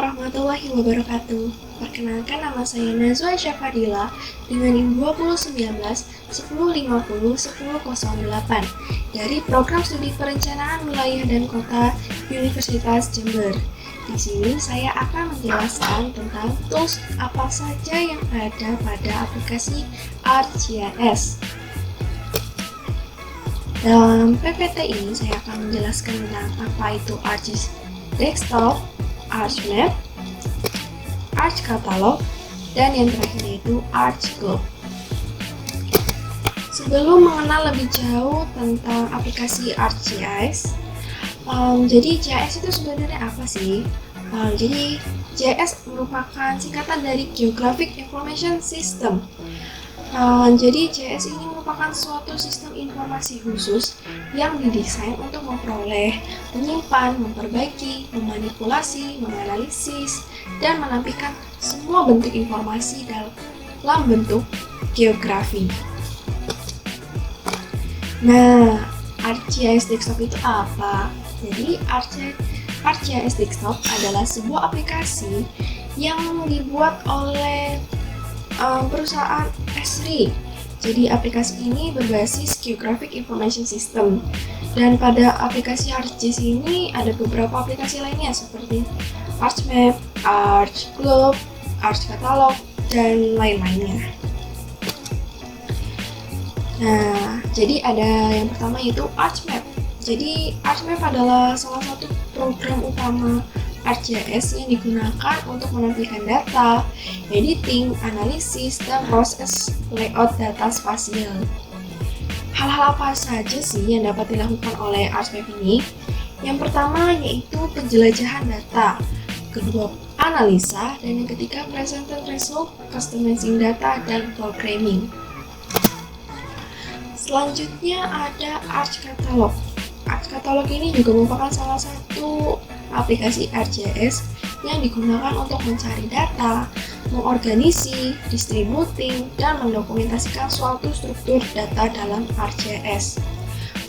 warahmatullahi wabarakatuh. Perkenalkan, nama saya Nazwa Syafadila dengan NIM 2019-1050-1008 dari Program Studi Perencanaan Wilayah dan Kota Universitas Jember. Di sini saya akan menjelaskan tentang tools apa saja yang ada pada aplikasi ArcGIS. Dalam PPT ini saya akan menjelaskan tentang apa itu ArcGIS Desktop, ArcMap, ArcCatalog, dan yang terakhir yaitu ArcGlobe. Sebelum mengenal lebih jauh tentang aplikasi ArcGIS, jadi GIS itu sebenarnya apa sih? Jadi GIS merupakan singkatan dari Geographic Information System. Jadi GIS ini merupakan suatu sistem informasi khusus yang didesain untuk memperoleh, menyimpan, memperbaiki, memanipulasi, menganalisis, dan menampilkan semua bentuk informasi dalam bentuk geografi. Nah, ArcGIS Desktop itu apa? Jadi ArcGIS Desktop adalah sebuah aplikasi yang dibuat oleh perusahaan Esri. Jadi aplikasi ini berbasis Geographic Information System. Dan pada aplikasi ArcGIS ini ada beberapa aplikasi lainnya seperti ArcMap, ArcGlobe, ArcCatalog, dan lain-lainnya. Nah, jadi ada yang pertama yaitu ArcMap. Jadi ArcMap adalah salah satu program utama ArcGIS yang digunakan untuk menampilkan data, editing, analisis, dan proses layout data spasial. Hal-hal apa saja sih yang dapat dilakukan oleh ArcMap ini? Yang pertama yaitu penjelajahan data, kedua analisa, dan yang ketiga presented result, customizing data, dan programming. Selanjutnya ada ArcCatalog. ArcCatalog ini juga merupakan salah satu aplikasi ArcGIS yang digunakan untuk mencari data, mengorganisir, distributing, dan mendokumentasikan suatu struktur data dalam ArcGIS.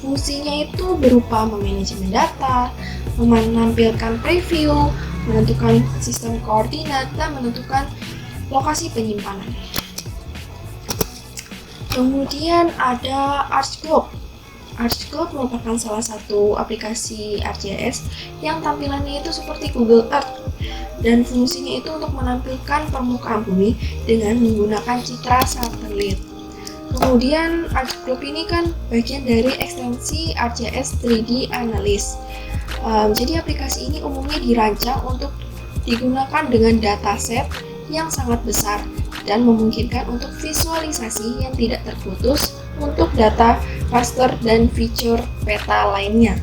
Fungsinya itu berupa memanajemen data, menampilkan preview, menentukan sistem koordinat, dan menentukan lokasi penyimpanan. Kemudian ada ArcGlobe. ArcGlobe merupakan salah satu aplikasi ArcGIS yang tampilannya itu seperti Google Earth dan fungsinya itu untuk menampilkan permukaan bumi dengan menggunakan citra satelit. Kemudian ArcGlobe ini kan bagian dari ekstensi ArcGIS 3D Analyst. Jadi aplikasi ini umumnya dirancang untuk digunakan dengan dataset yang sangat besar dan memungkinkan untuk visualisasi yang tidak terputus untuk data raster dan fitur peta lainnya.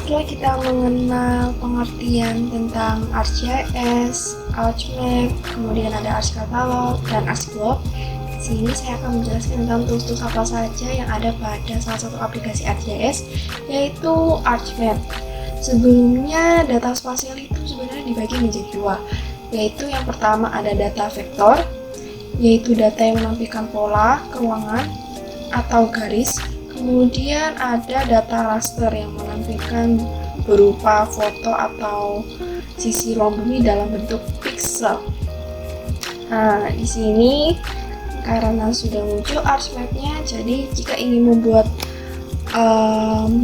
Setelah kita mengenal pengertian tentang ArcGIS, ArcMap, kemudian ada ArcCatalog dan ArcGlobe, di sini saya akan menjelaskan tentang tools-tools apa saja yang ada pada salah satu aplikasi ArcGIS, yaitu ArcMap. Sebelumnya data spasial itu sebenarnya dibagi menjadi dua, yaitu yang pertama ada data vektor, yaitu data yang menampilkan pola, ruangan, atau garis. Kemudian ada data raster yang menampilkan berupa foto atau sisi ruang bumi dalam bentuk pixel. Nah, di sini karena sudah muncul ArcMap-nya, jadi jika ingin membuat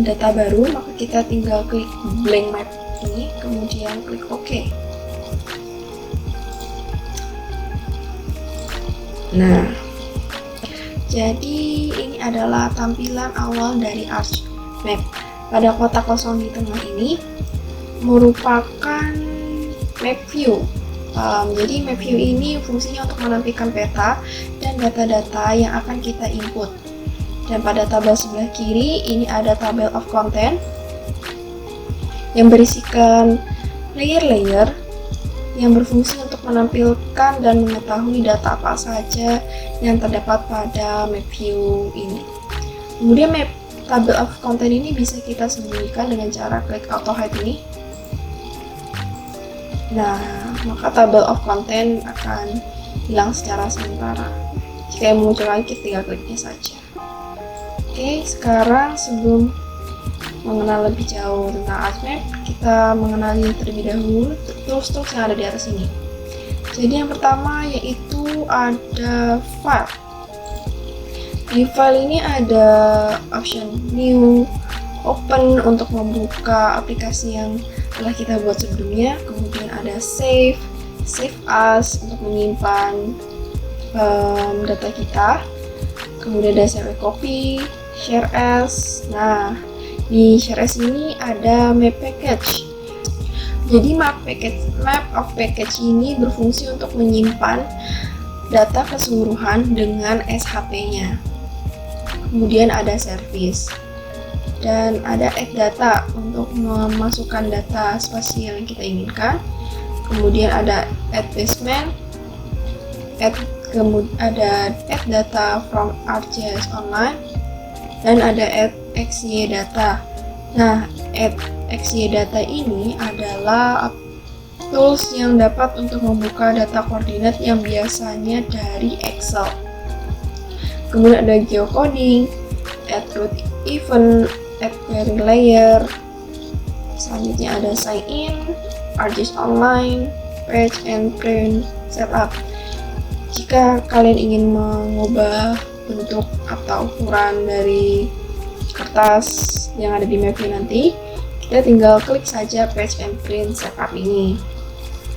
data baru, maka kita tinggal klik blank map ini, kemudian klik OK. Nah, jadi ini adalah tampilan awal dari ArcMap. Pada kotak kosong di tengah ini merupakan map view. Jadi map view ini fungsinya untuk menampilkan peta dan data-data yang akan kita input. Dan pada tabel sebelah kiri ini ada tabel of content yang berisikan layer-layer yang berfungsi untuk menampilkan dan mengetahui data apa saja yang terdapat pada map view ini. Kemudian tabel of content ini bisa kita sembunyikan dengan cara klik auto hide ini. Nah, maka tabel of content akan hilang secara sementara. Jika yang muncul lagi, kita tinggal kliknya saja. Oke, sekarang sebelum mengenal lebih jauh tentang ArcMap, kita mengenali terlebih dahulu tools-tools yang ada di atas ini. Jadi yang pertama yaitu ada file. Di file ini ada option new, open untuk membuka aplikasi yang telah kita buat sebelumnya. Kemudian ada save as untuk menyimpan data kita. Kemudian ada save copy, share as. Nah, di share as ini ada map package. Jadi map of package ini berfungsi untuk menyimpan data keseluruhan dengan SHP-nya. Kemudian ada service. Dan ada add data untuk memasukkan data spasial yang kita inginkan. Kemudian ada add basement, ada add data from ArcGIS Online, dan ada add XY data. Nah, add XY data ini adalah tools yang dapat untuk membuka data koordinat yang biasanya dari Excel. Kemudian ada geocoding, add route event, add query layer. Selanjutnya ada sign in, ArcGIS Online, page and print setup. Jika kalian ingin mengubah bentuk atau ukuran dari kertas yang ada di Mapview nanti, kita tinggal klik saja page and print setup ini.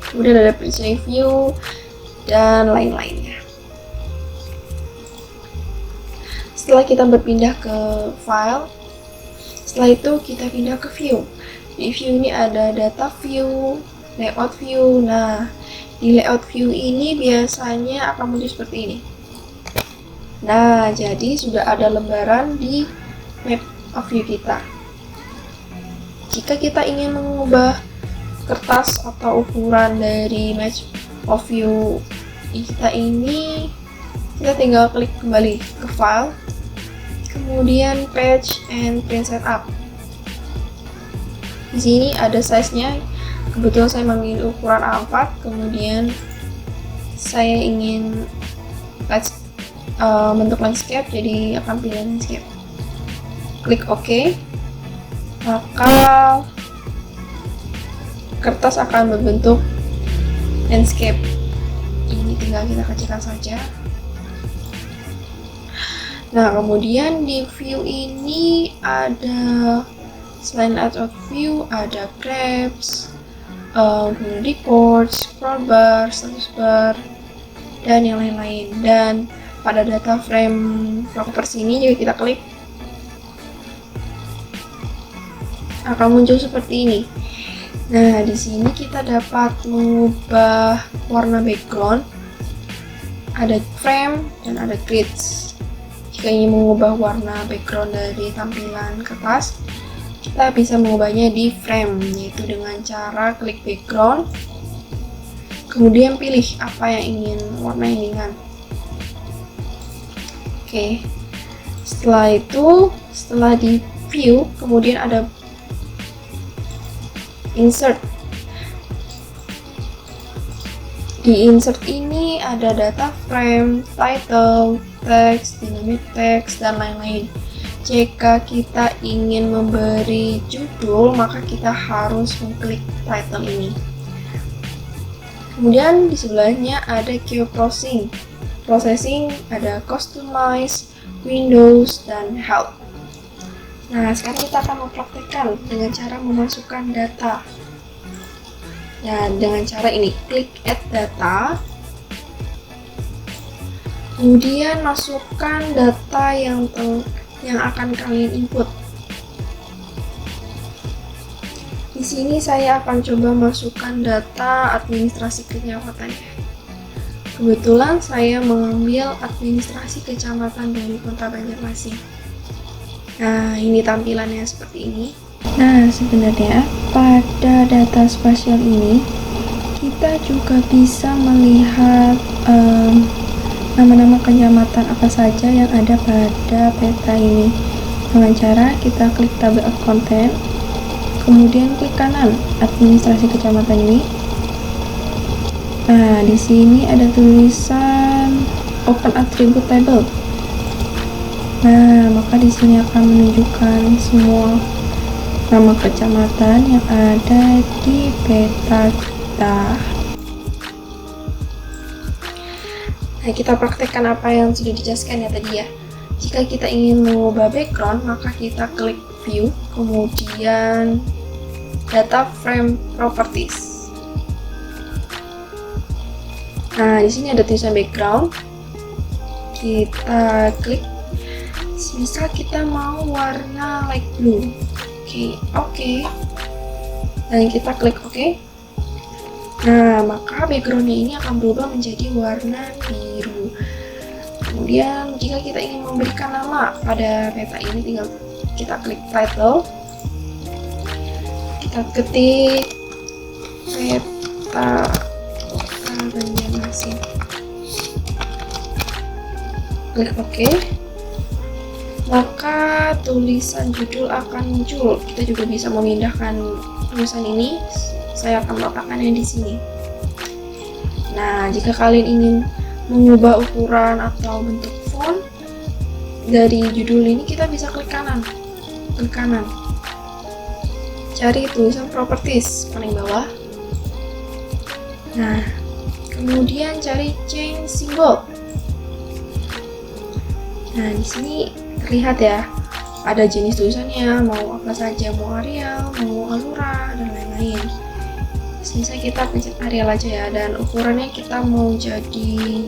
Kemudian ada page review dan lain-lainnya. Setelah kita berpindah ke file, setelah itu kita pindah ke view. Di view ini ada data view, layout view. Nah, di layout view ini biasanya akan muncul seperti ini. Nah, jadi sudah ada lembaran di map of view kita. Jika kita ingin mengubah kertas atau ukuran dari map of view kita ini, kita tinggal klik kembali ke file, kemudian page and print setup. Di sini ada size-nya. Kebetulan saya memilih ukuran A4, kemudian saya ingin bentuk landscape, jadi akan pilih landscape. Klik OK, maka kertas akan berbentuk landscape. Ini tinggal kita kecilkan saja. Nah, kemudian di view ini ada selain layout view, ada grabs, kemudian report, scroll bar, status bar, dan yang lain-lain. Dan pada data frame properties ini juga kita klik, akan muncul seperti ini. Nah, di sini kita dapat mengubah warna background, ada frame dan ada grids. Jika ingin mengubah warna background dari tampilan kertas, kita bisa mengubahnya di frame, yaitu dengan cara klik background, kemudian pilih apa yang ingin, warna yang inginkan. Oke, setelah itu, setelah di view, kemudian ada insert. Di insert ini ada data frame, title, text, dynamic text, dan lain-lain. Jika kita ingin memberi judul, maka kita harus mengklik title ini. Kemudian di sebelahnya ada geoprocessing. Processing ada customize, windows, dan help. Nah, sekarang kita akan mempraktekkan dengan cara memasukkan data. Nah, dengan cara ini, klik add data, kemudian masukkan data yang akan kalian input. Di sini saya akan coba masukkan data administrasi kecapatannya. Kebetulan saya mengambil administrasi kecamatan dari Kota Banjarmasin. Nah, ini tampilannya seperti ini. Nah, sebenarnya pada data spasial ini kita juga bisa melihat nama-nama kecamatan apa saja yang ada pada peta ini. Dengan cara kita klik tabel of content, kemudian klik kanan administrasi kecamatan ini. Nah, di sini ada tulisan Open Attribute Table. Nah, maka di sini akan menunjukkan semua nama kecamatan yang ada di peta kita. Nah, kita praktekkan apa yang sudah dijelaskan ya tadi ya. Jika kita ingin mengubah background, maka kita klik view, kemudian data frame properties. Nah, di sini ada tulisan background. Kita klik. Misal kita mau warna light blue. Oke. Dan kita klik oke. Nah, maka backgroundnya ini akan berubah menjadi warna biru. Kemudian jika kita ingin memberikan nama pada peta ini, tinggal kita klik title. Kita ketik peta Banjarmasin. Klik oke. Maka tulisan judul akan muncul. Kita juga bisa memindahkan tulisan ini. Saya akan meletakkannya di sini. Nah, jika kalian ingin mengubah ukuran atau bentuk font dari judul ini, kita bisa klik kanan. Klik kanan. Cari tulisan properties paling bawah. Nah, kemudian cari change symbol. Nah, di sini terlihat ya, ada jenis tulisannya, mau apa saja, mau Arial, mau Alura, dan lain-lain. Misalnya kita pencet Arial aja ya, dan ukurannya kita mau jadi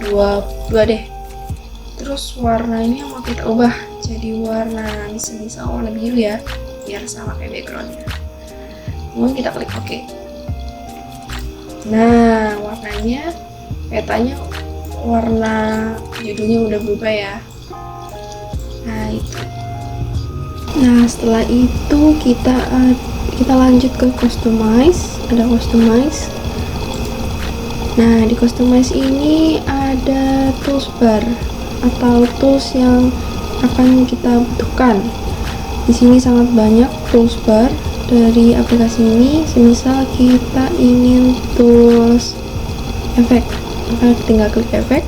2 deh. Terus warna ini mau kita ubah jadi warna misal warna biru ya, biar sama kayak backgroundnya. Kemudian kita klik OK. Nah, warnanya, petanya, warna judulnya udah berubah ya. Nah, itu. Nah, setelah itu kita lanjut ke customize. Ada customize. Nah, di customize ini ada tools bar atau tools yang akan kita butuhkan. Di sini sangat banyak tools bar dari aplikasi ini. Semisal kita ingin tools efek, maka tinggal klik efek,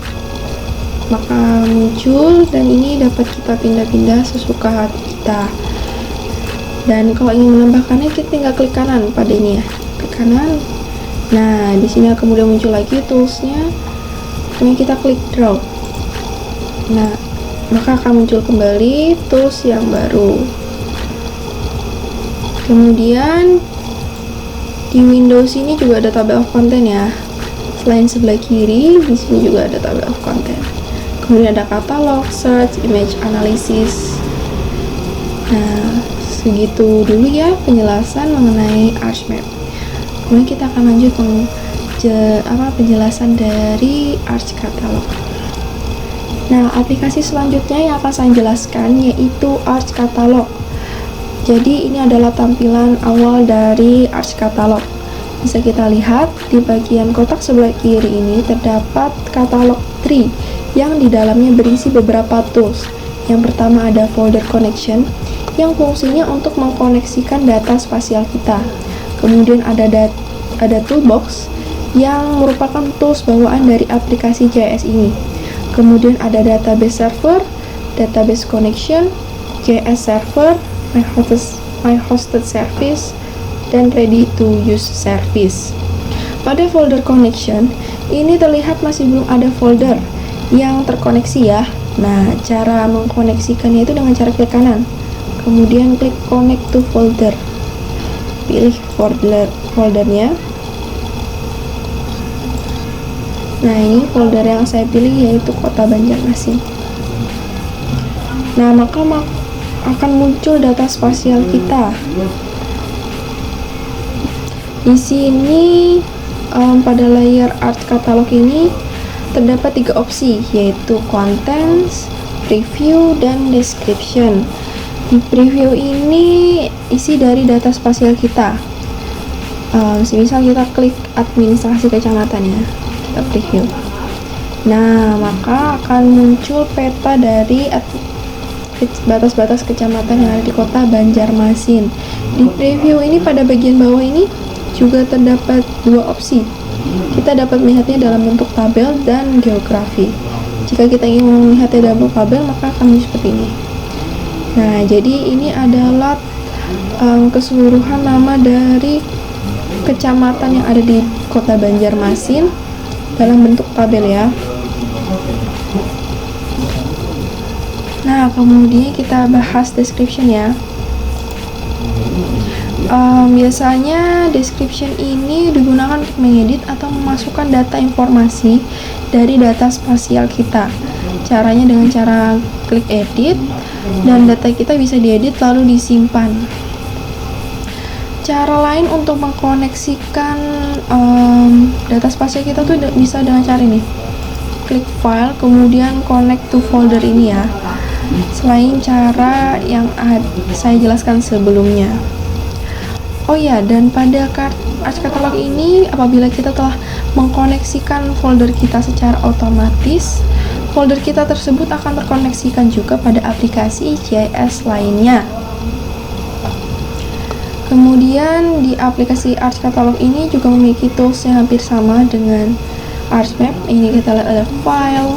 maka muncul, dan ini dapat kita pindah-pindah sesuka hati kita. Dan kalau ingin menambahkannya, kita tinggal klik kanan pada ini ya, klik kanan. Nah, di sini kemudian muncul lagi toolsnya, kemudian kita klik draw. Nah, maka akan muncul kembali tools yang baru. Kemudian di Windows ini juga ada table of content ya. Selain sebelah kiri, di sini juga ada table of content. Kemudian ada katalog, search, image analysis. Nah, segitu dulu ya penjelasan mengenai ArchMap. Kemudian kita akan lanjut penjelasan dari Arch Catalog. Nah, aplikasi selanjutnya yang akan saya jelaskan yaitu Arch Catalog. Jadi ini adalah tampilan awal dari Arch Catalog. Bisa kita lihat di bagian kotak sebelah kiri ini terdapat katalog tree yang di dalamnya berisi beberapa tools. Yang pertama ada folder connection yang fungsinya untuk mengkoneksikan data spasial kita. Kemudian ada toolbox yang merupakan tools bawaan dari aplikasi JS ini. Kemudian ada database server, database connection, JS server, my hosted service, dan ready to use service. Pada folder connection ini terlihat masih belum ada folder yang terkoneksi ya. Nah, cara mengkoneksikannya itu dengan cara klik kanan, kemudian klik connect to folder, pilih foldernya. Nah, ini folder yang saya pilih yaitu Kota Banjarmasin. Nah, maka akan muncul data spasial kita. Di sini pada layer Arch Catalog ini terdapat 3 opsi, yaitu contents, preview, dan description. Di preview ini isi dari data spasial kita. Misal kita klik administrasi kecamatan ya, kita preview. Nah, maka akan muncul peta dari batas-batas kecamatan yang ada di Kota Banjarmasin. Di preview ini pada bagian bawah ini juga terdapat 2 opsi. Kita dapat melihatnya dalam bentuk tabel dan geografi. Jika kita ingin melihatnya dalam bentuk tabel, maka akan seperti ini. Nah, jadi ini adalah keseluruhan nama dari kecamatan yang ada di Kota Banjarmasin dalam bentuk tabel ya. Nah, kemudian kita bahas description ya. Biasanya description ini digunakan untuk mengedit atau memasukkan data informasi dari data spasial kita. Caranya dengan cara klik edit, dan data kita bisa diedit lalu disimpan. Cara lain untuk mengkoneksikan data spasial kita tuh bisa dengan cara ini. Klik file, kemudian connect to folder ini ya. Selain cara yang saya jelaskan sebelumnya. Oh ya, dan pada Arch Catalog ini, apabila kita telah mengkoneksikan folder kita secara otomatis, folder kita tersebut akan terkoneksikan juga pada aplikasi GIS lainnya. Kemudian di aplikasi Arch Catalog ini juga memiliki tools yang hampir sama dengan ArchMap. Ini kita lihat ada file,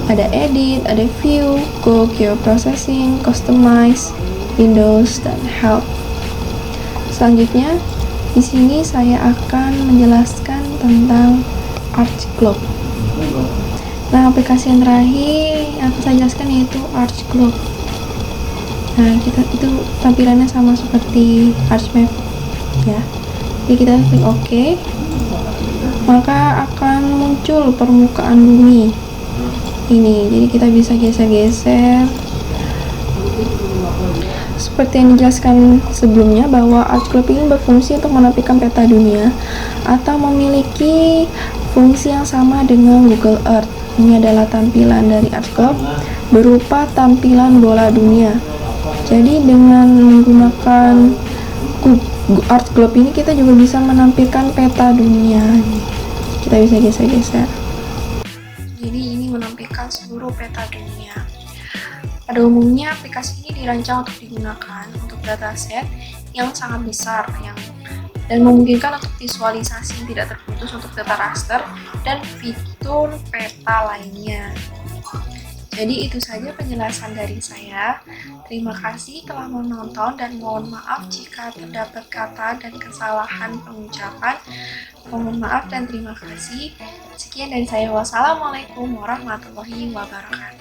ada edit, ada view, go, geoprocessing, customize, Windows, dan help. Selanjutnya, di sini saya akan menjelaskan tentang ArchGlobe. Nah, aplikasi yang terakhir yang akan saya jelaskan yaitu ArchGlobe. Nah, itu tampilannya sama seperti ArchMap ya. Jadi kita klik OK, maka akan muncul permukaan bumi ini. Jadi kita bisa geser-geser seperti yang dijelaskan sebelumnya, bahwa ArchGlobe ini berfungsi untuk menampilkan peta dunia atau memiliki fungsi yang sama dengan Google Earth. Ini adalah tampilan dari ArchGlobe berupa tampilan bola dunia. Jadi dengan menggunakan ArchGlobe ini kita juga bisa menampilkan peta dunia. Kita bisa geser-geser. Jadi ini menampilkan seluruh peta dunia. Pada umumnya aplikasi ini dirancang untuk digunakan untuk dataset yang sangat besar dan memungkinkan untuk visualisasi yang tidak terputus untuk data raster dan fitur peta lainnya. Jadi itu saja penjelasan dari saya. Terima kasih telah menonton dan mohon maaf jika terdapat kata dan kesalahan pengucapan. Mohon maaf dan terima kasih. Sekian dari saya. Wassalamualaikum warahmatullahi wabarakatuh.